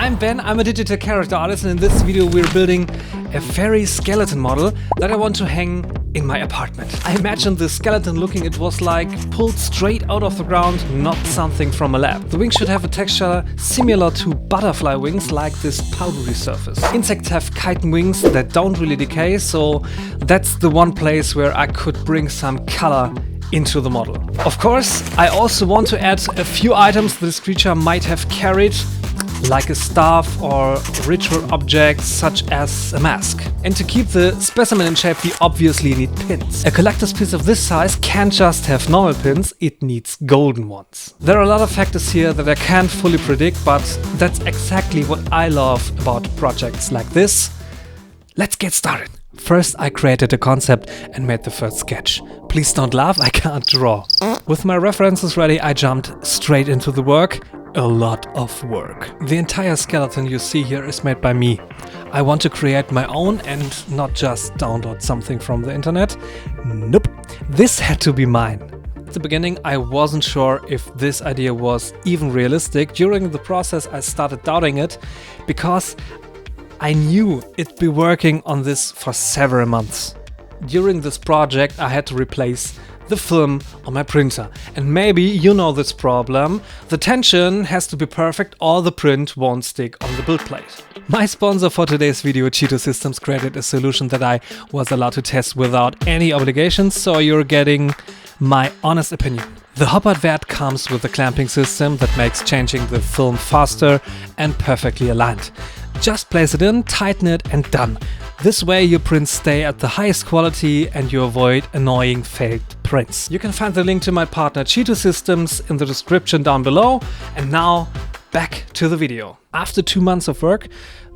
I'm Ben, I'm a digital character artist, and in this video we're building a fairy skeleton model that I want to hang in my apartment. I imagined the skeleton looking, it was like pulled straight out of the ground, not something from a lab. The wings should have a texture similar to butterfly wings, like this powdery surface. Insects have chitin wings that don't really decay, so that's the one place where I could bring some color into the model. Of course, I also want to add a few items this creature might have carried, like a staff or ritual objects such as a mask. And to keep the specimen in shape, we obviously need pins. A collector's piece of this size can't just have normal pins, it needs golden ones. There are a lot of factors here that I can't fully predict, but that's exactly what I love about projects like this. Let's get started. First, I created a concept and made the first sketch. Please don't laugh, I can't draw. With my references ready, I jumped straight into the work. A lot of work. The entire skeleton you see here is made by me. I want to create my own and not just download something from the internet. Nope, this had to be mine. At the beginning, I wasn't sure if this idea was even realistic. During the process, I started doubting it because I knew it'd be working on this for several months. During this project, I had to replace the film on my printer. And maybe you know this problem. The tension has to be perfect or the print won't stick on the build plate. My sponsor for today's video, Curiosities, created a solution that I was allowed to test without any obligations, so you're getting my honest opinion. The Hobart Vat comes with a clamping system that makes changing the film faster and perfectly aligned. Just place it in, tighten it and done. This way your prints stay at the highest quality and you avoid annoying faked prints. You can find the link to my partner Curiosities in the description down below. And now back to the video. After 2 months of work,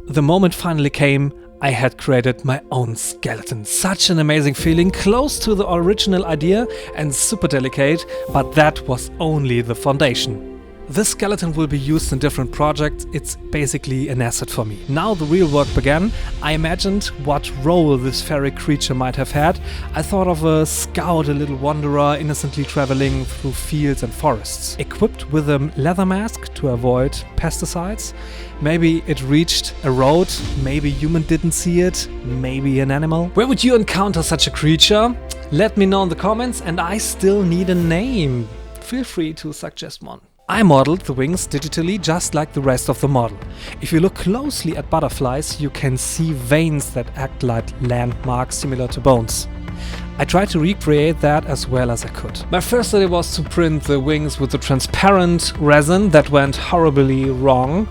the moment finally came. I had created my own skeleton. Such an amazing feeling, close to the original idea and super delicate, but that was only the foundation. This skeleton will be used in different projects, it's basically an asset for me. Now the real work began. I imagined what role this fairy creature might have had. I thought of a scout, a little wanderer, innocently traveling through fields and forests. Equipped with a leather mask to avoid pesticides. Maybe it reached a road, maybe human didn't see it, maybe an animal. Where would you encounter such a creature? Let me know in the comments, and I still need a name. Feel free to suggest one. I modeled the wings digitally just like the rest of the model. If you look closely at butterflies, you can see veins that act like landmarks similar to bones. I tried to recreate that as well as I could. My first idea was to print the wings with a transparent resin. That went horribly wrong.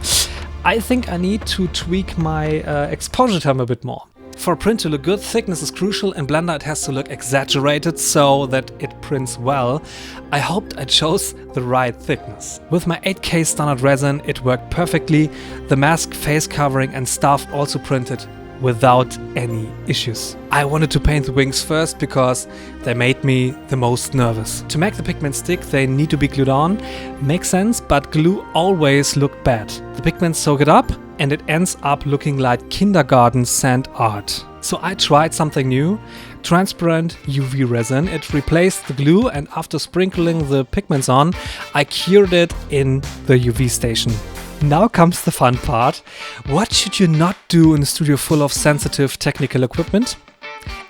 I think I need to tweak my exposure time a bit more. For a print to look good, thickness is crucial. In Blender it has to look exaggerated so that it prints well. I hoped I chose the right thickness. With my 8K standard resin it worked perfectly. The mask, face covering and staff also printed without any issues. I wanted to paint the wings first because they made me the most nervous. To make the pigments stick, they need to be glued on. Makes sense, but glue always looked bad. The pigments soak it up and it ends up looking like kindergarten sand art. So I tried something new. Transparent UV resin. It replaced the glue, and after sprinkling the pigments on, I cured it in the UV station. Now comes the fun part. What should you not do in a studio full of sensitive technical equipment?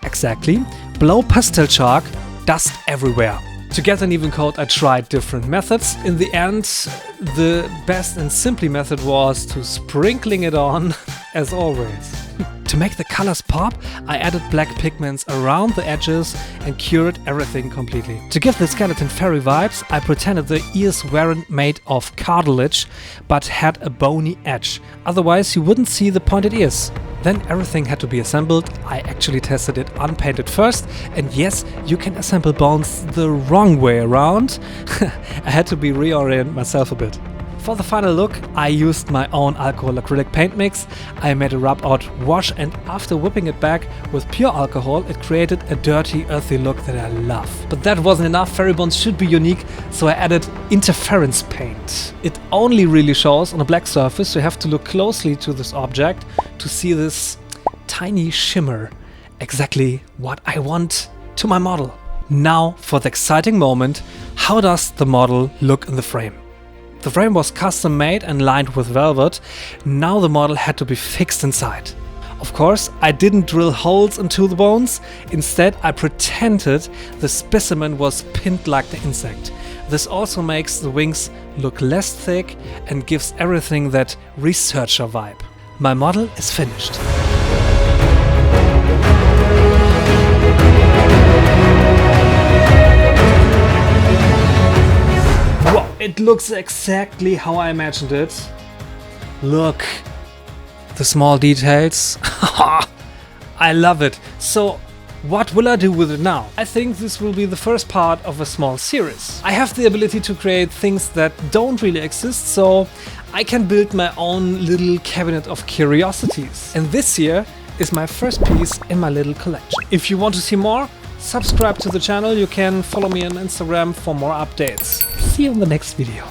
Exactly. Blow pastel chalk, dust everywhere. To get an even coat, I tried different methods. In the end, the best and simple method was to sprinkling it on, as always. To make the colors pop, I added black pigments around the edges and cured everything completely. To give the skeleton fairy vibes, I pretended the ears weren't made of cartilage, but had a bony edge. Otherwise, you wouldn't see the pointed ears. Then everything had to be assembled. I actually tested it unpainted first, and yes, you can assemble bones the wrong way around. I had to reorient myself a bit. For the final look, I used my own alcohol acrylic paint mix. I made a rub-out wash, and after whipping it back with pure alcohol, it created a dirty, earthy look that I love. But that wasn't enough, fairy bones should be unique, so I added interference paint. It only really shows on a black surface, so you have to look closely to this object to see this tiny shimmer. Exactly what I want to my model. Now for the exciting moment, how does the model look in the frame? The frame was custom made and lined with velvet. Now the model had to be fixed inside. Of course, I didn't drill holes into the bones. Instead, I pretended the specimen was pinned like the insect. This also makes the wings look less thick and gives everything that researcher vibe. My model is finished. Wow, it looks exactly how I imagined it. Look, the small details. I love it. So, what will I do with it now? I think this will be the first part of a small series. I have the ability to create things that don't really exist, so I can build my own little cabinet of curiosities. And this here is my first piece in my little collection. If you want to see more, subscribe to the channel. You can follow me on Instagram for more updates. See you in the next video.